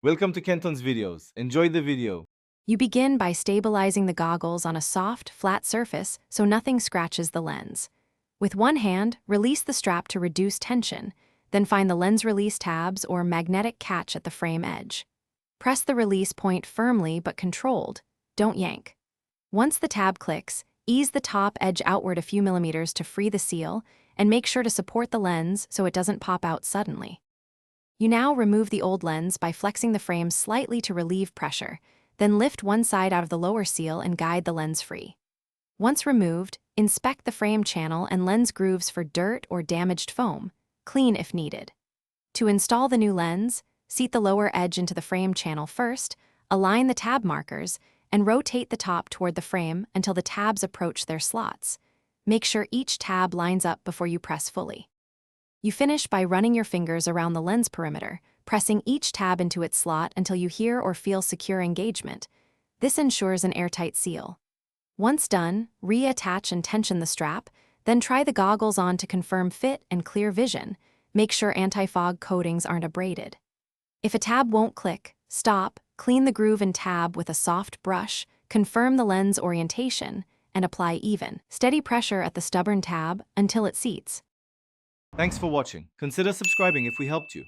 Welcome to Kenton's videos. Enjoy the video. You begin by stabilizing the goggles on a soft, flat surface so nothing scratches the lens. With one hand, release the strap to reduce tension, then find the lens release tabs or magnetic catch at the frame edge. Press the release point firmly but controlled. Don't yank. Once the tab clicks, ease the top edge outward a few millimeters to free the seal, and make sure to support the lens so it doesn't pop out suddenly. You now remove the old lens by flexing the frame slightly to relieve pressure, then lift one side out of the lower seal and guide the lens free. Once removed, inspect the frame channel and lens grooves for dirt or damaged foam. Clean if needed. To install the new lens, seat the lower edge into the frame channel first, align the tab markers, and rotate the top toward the frame until the tabs approach their slots. Make sure each tab lines up before you press fully. You finish by running your fingers around the lens perimeter, pressing each tab into its slot until you hear or feel secure engagement. This ensures an airtight seal. Once done, reattach and tension the strap, then try the goggles on to confirm fit and clear vision. Make sure anti-fog coatings aren't abraded. If a tab won't click, stop, clean the groove and tab with a soft brush, confirm the lens orientation, and apply even, steady pressure at the stubborn tab until it seats. Thanks for watching. Consider subscribing if we helped you.